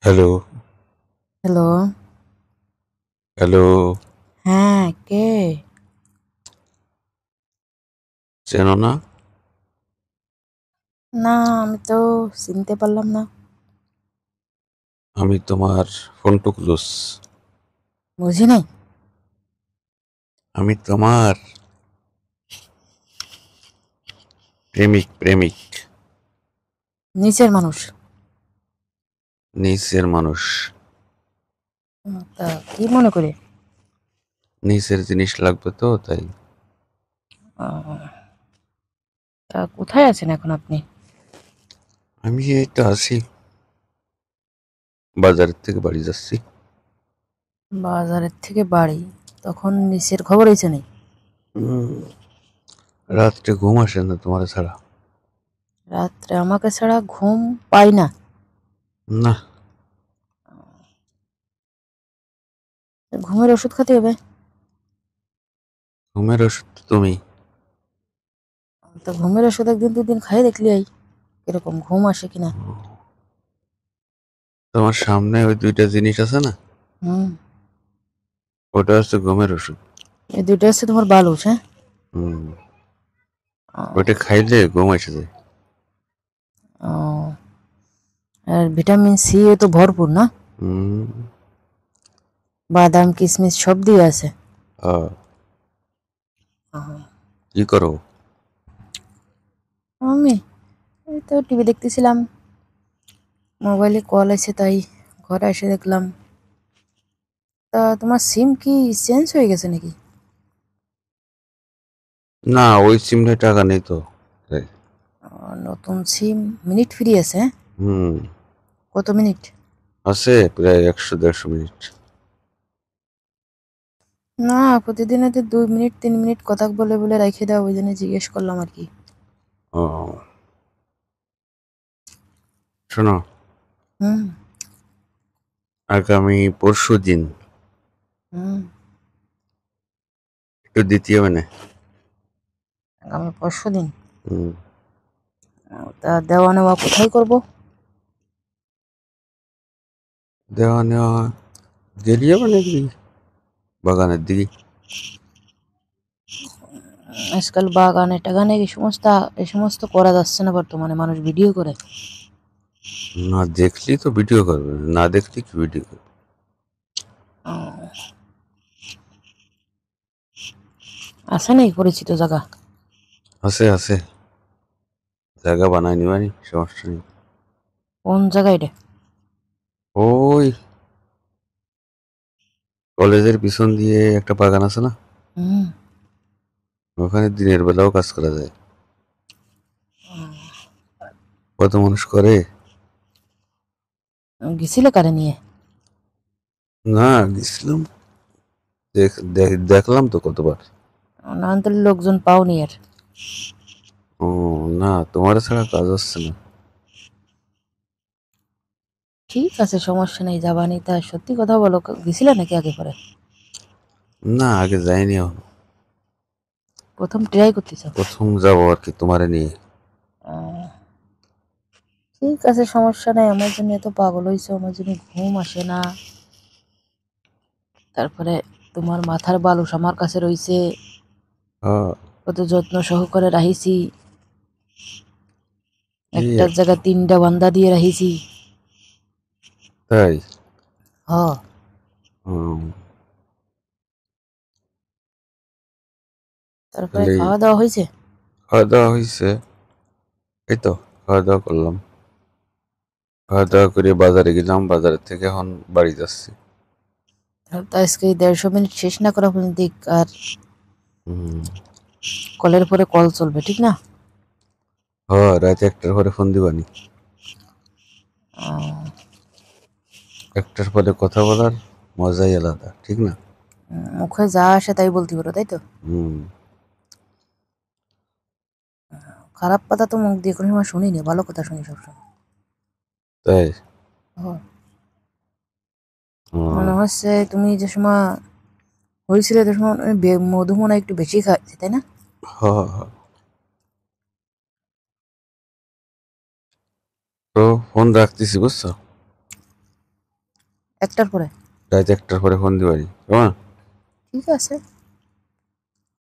Hello, hello. Hello, হ্যাঁ, কে? চেনো না? না, আমি তো চিনতে পারলাম না। আমি তোমার ফোনটুকলুস। বুঝি নাই। আমি তোমার প্রেমিক, নিচের মানুষ। নিচের মানুষ। তা কি মনে করে? নিচের জিনিস লাগবে তো তাই। আহ, তা কোথায় আছেন এখন আপনি? আমি এই তো আছি, বাজারের থেকে বাড়ি যাচ্ছি। বাজারের থেকে বাড়ি। তখন নিচের খবর হয়েছে নেই? উম, রাত্রে ঘুম আসে না তোমার ছাড়া। রাত্রে আমাকে ছাড়া ঘুম পাই না। না, ঘুমের ওষুধ খেতে হবে। ঘুমের ওষুধ তো তুমি। তো ঘুমের ওষুধ একদিন দুদিন খাইয়ে দেখলি এই কিরকম ঘুম আসে কিনা। তোমার সামনে ওই দুইটা জিনিস আছে না, হুম। ওটা হচ্ছে ঘুমের ওষুধ। এই দুইটা হচ্ছে তোমার বালুস, হ্যাঁ? হুম, ওইটা আহ, খাইলে ঘুম এসে যায়। আহ, আর ভিটামিন সি এ তো ভরপুর না? হুম, বাদাম কিশমিশ সব দিয়ে আছে। আহ, কি করো? আমি এই তো টিভি দেখতেছিলাম, মোবাইলে কল এসে তাই ঘরে এসে দেখলাম। তা তোমার সিম কি চেঞ্জ হয়ে গেছে নাকি? না, ওই সিমটায় টাকা নেই তো তাই। নতুন সিম মিনিট ফ্রি আছে, হ্যাঁ? হুম, কত মিনিট? আছে প্রায় 100-150 মিনিট। না, প্রতিদিন এতে 2 মিনিট 3 মিনিট কথা বলে বলে রেখে দাও, ওই জন্য জিজ্ঞেস করলাম আর কি। ও, শোনো, হুম। আগামী পরশু দিন হুম। একটু দিতে হবে না? আগামী পরশু দিন? হুম, তা দেওয়া নেওয়া কোথায় করব? দেওয়া নেওয়া গেলি হবে নাকি বাগানের দিকে? আজকাল বাগানে টাগানে এই সমস্ত করা যাচ্ছে না, বর্তমানে মানুষ ভিডিও করে। না দেখলি তো ভিডিও করবে, না দেখলি কি ভিডিও করবে? আছে নেই পরিচিত জায়গা? আছে আছে, জায়গা বানাই নিবানি, সমস্যা নেই। কোন জায়গায় রে? ওই কলেজের পিছন দিয়ে একটা বাগান আছে না, হুম। ওখানে দিনের বেলাও কাজ করা যায়। কত মানুষ করে। গেছিলে কারে নিয়ে? না গেছিলাম, দেখলাম তো কতবার। না তাহলে লোকজন পাওনি আর? ও, না তোমার ছাড়া কাজ হচ্ছে না। ঠিক আছে, সমস্যা নেই, যাবানি। তা সত্যি কথা বলো, গেছিলে নাকি আগে পরে? না আগে যাইনি এখন, প্রথম ট্রাই করতেছ? প্রথম যাবো আর কি তোমারে নিয়ে। আহ, ঠিক আছে, সমস্যা নেই। আমার জন্য এত পাগল হয়েছে, আমার জন্য ঘুম আসে না। তারপরে তোমার মাথার বালুস আমার কাছে রইছে, হ্যাঁ, কত যত্ন সহকারে রাখিছি। এই একটার আর কি। জায়গা 3টা বান্দা দিয়ে রাখিছি। তাই? হ। হুম, তারপরে তাহলে খাওয়া দাওয়া হয়েছে? খাওয়া দাওয়া হয়েছে। এই তো খাওয়া দাওয়া করলাম, খাওয়া দাওয়া করে বাজারে গেলাম, বাজার থেকে এখন বাড়ি যাচ্ছি। তা আজকে এই 150 মিনিট শেষ না করা পর্যন্ত আর হুম, কলের পরে কল চলবে, ঠিক না? হ্যাঁ রাতে 1টার পরে ফোন দিবানি। আহ, 1টার পরে কথা বলার মজাই আলাদা, ঠিক না? মুখে যা আসে তাই বলতে পারো, তাই তো? হুম, খারাপ কথা তো মুখ দিয়ে কোনো সময় শুনিনি, ভালো কথা শুনি সবসময়। তাই? হ। হুম, মনে হচ্ছে তুমি যে সময় হয়েছিল যে সময় মধু মনে হয় একটু বেশি খাইছে, তাই না? হ্যাঁ হ্যাঁ। তো ফোন রাখতেছি বুঝছো। একটার পরে? রাত 1টার পরে ফোন দিবানি, কেমন? ঠিক আছে।